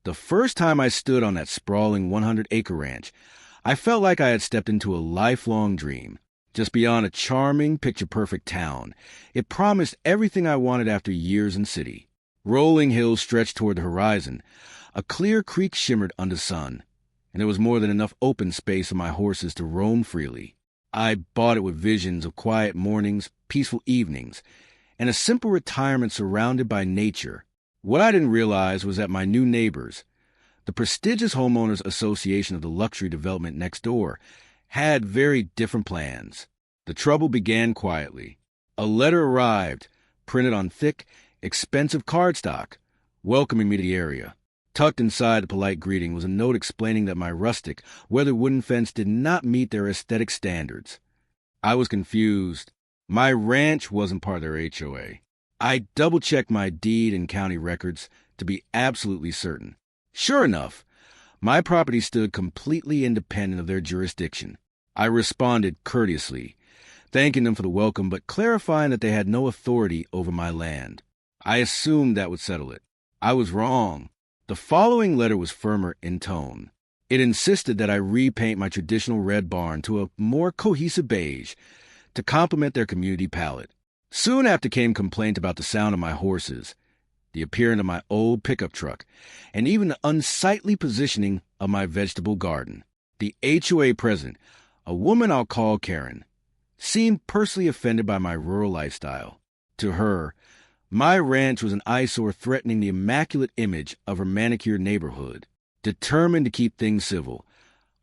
The first time I stood on that sprawling 100-acre ranch, I felt like I had stepped into a lifelong dream. Just beyond a charming, picture-perfect town, it promised everything I wanted after years in city. Rolling hills stretched toward the horizon. A clear creek shimmered under the sun, and there was more than enough open space for my horses to roam freely. I bought it with visions of quiet mornings, peaceful evenings, and a simple retirement surrounded by nature. What I didn't realize was that my new neighbors, the prestigious Homeowners Association of the luxury development next door, had very different plans. The trouble began quietly. A letter arrived, printed on thick, expensive cardstock, welcoming me to the area. Tucked inside the polite greeting was a note explaining that my rustic, weathered wooden fence did not meet their aesthetic standards. I was confused. My ranch wasn't part of their HOA. I double-checked my deed and county records to be absolutely certain. Sure enough, my property stood completely independent of their jurisdiction. I responded courteously, thanking them for the welcome but clarifying that they had no authority over my land. I assumed that would settle it. I was wrong. The following letter was firmer in tone. It insisted that I repaint my traditional red barn to a more cohesive beige to complement their community palette. Soon after came complaint about the sound of my horses, the appearance of my old pickup truck, and even the unsightly positioning of my vegetable garden. The HOA president, a woman I'll call Karen, seemed personally offended by my rural lifestyle. To her, my ranch was an eyesore threatening the immaculate image of her manicured neighborhood. Determined to keep things civil,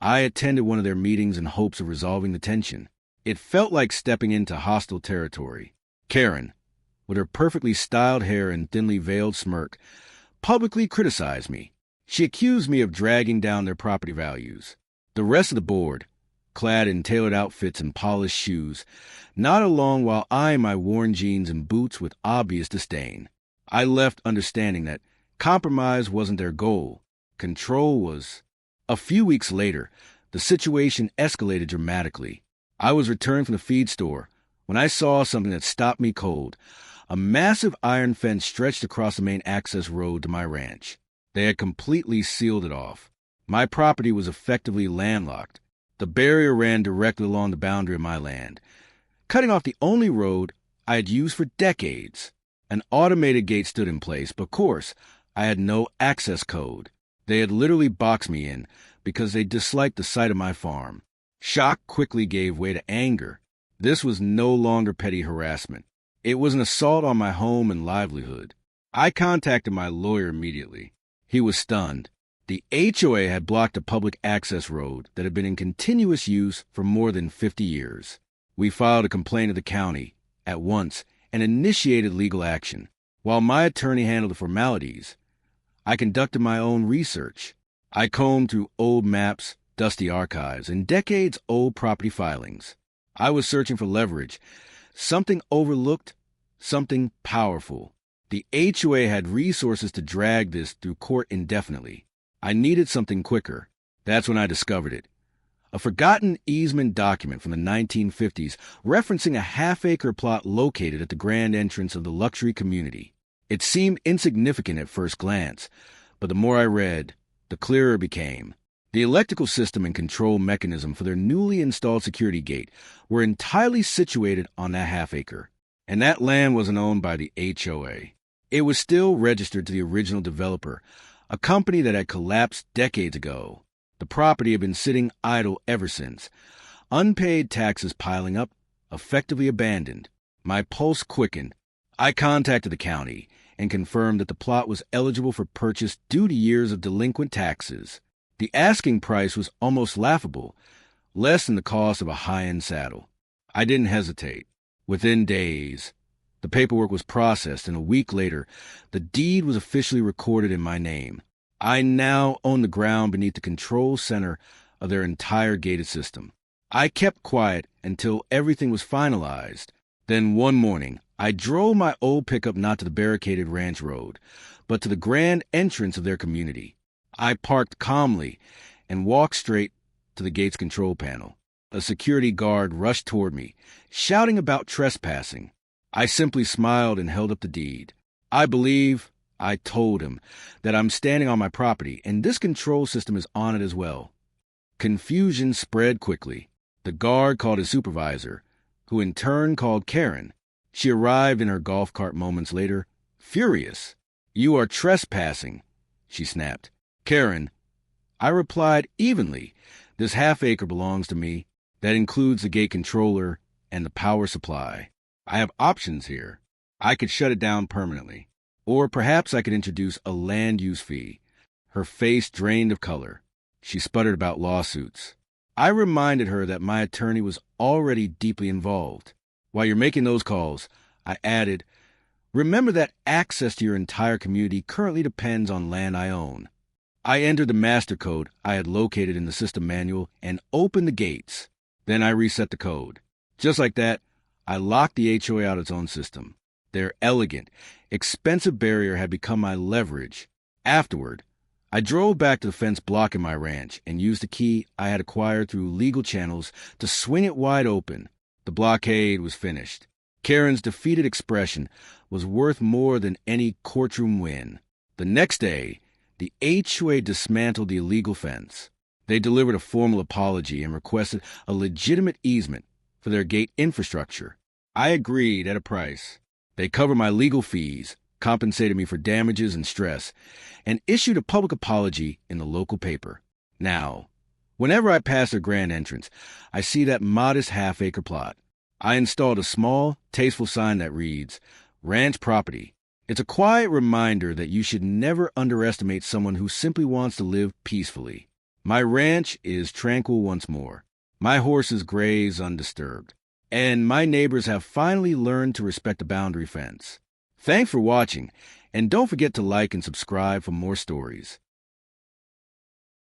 I attended one of their meetings in hopes of resolving the tension. It felt like stepping into hostile territory. Karen, with her perfectly styled hair and thinly veiled smirk, publicly criticized me. She accused me of dragging down their property values. The rest of the board, clad in tailored outfits and polished shoes, nodded along while eyeing my worn jeans and boots with obvious disdain. I left understanding that compromise wasn't their goal. Control was. A few weeks later, the situation escalated dramatically. I was returned from the feed store when I saw something that stopped me cold. A massive iron fence stretched across the main access road to my ranch. They had completely sealed it off. My property was effectively landlocked. The barrier ran directly along the boundary of my land, cutting off the only road I had used for decades. An automated gate stood in place, but of course, I had no access code. They had literally boxed me in because they disliked the sight of my farm. Shock quickly gave way to anger. This was no longer petty harassment. It was an assault on my home and livelihood. I contacted my lawyer immediately. He was stunned. The HOA had blocked a public access road that had been in continuous use for more than 50 years. We filed a complaint to the county at once and initiated legal action. While my attorney handled the formalities, I conducted my own research. I combed through old maps, dusty archives, and decades-old property filings. I was searching for leverage, something overlooked, something powerful. The HOA had resources to drag this through court indefinitely. I needed something quicker. That's when I discovered it. A forgotten easement document from the 1950s referencing a half-acre plot located at the grand entrance of the luxury community. It seemed insignificant at first glance, but the more I read, the clearer it became. The electrical system and control mechanism for their newly installed security gate were entirely situated on that half-acre, and that land wasn't owned by the HOA. It was still registered to the original developer, a company that had collapsed decades ago. The property had been sitting idle ever since, unpaid taxes piling up, effectively abandoned. My pulse quickened. I contacted the county and confirmed that the plot was eligible for purchase due to years of delinquent taxes. The asking price was almost laughable, less than the cost of a high-end saddle. I didn't hesitate. Within days, the paperwork was processed, and a week later, the deed was officially recorded in my name. I now own the ground beneath the control center of their entire gated system. I kept quiet until everything was finalized. Then one morning, I drove my old pickup not to the barricaded ranch road, but to the grand entrance of their community. I parked calmly and walked straight to the gate's control panel. A security guard rushed toward me, shouting about trespassing. I simply smiled and held up the deed. I believe I told him that I'm standing on my property, and this control system is on it as well. Confusion spread quickly. The guard called his supervisor, who in turn called Karen. She arrived in her golf cart moments later, furious. "You are trespassing," she snapped. "Karen," I replied evenly, "this half-acre belongs to me. That includes the gate controller and the power supply. I have options here. I could shut it down permanently. Or perhaps I could introduce a land use fee." Her face drained of color. She sputtered about lawsuits. I reminded her that my attorney was already deeply involved. "While you're making those calls," I added, "remember that access to your entire community currently depends on land I own." I entered the master code I had located in the system manual and opened the gates. Then I reset the code. Just like that, I locked the HOA out of its own system. Their elegant, expensive barrier had become my leverage. Afterward, I drove back to the fence blocking my ranch and used the key I had acquired through legal channels to swing it wide open. The blockade was finished. Karen's defeated expression was worth more than any courtroom win. The next day, the HOA dismantled the illegal fence. They delivered a formal apology and requested a legitimate easement for their gate infrastructure. I agreed at a price. They covered my legal fees, compensated me for damages and stress, and issued a public apology in the local paper. Now, whenever I pass their grand entrance, I see that modest half-acre plot. I installed a small, tasteful sign that reads, "Ranch Property." It's a quiet reminder that you should never underestimate someone who simply wants to live peacefully. My ranch is tranquil once more. My horses graze undisturbed. And my neighbors have finally learned to respect the boundary fence. Thanks for watching, and don't forget to like and subscribe for more stories.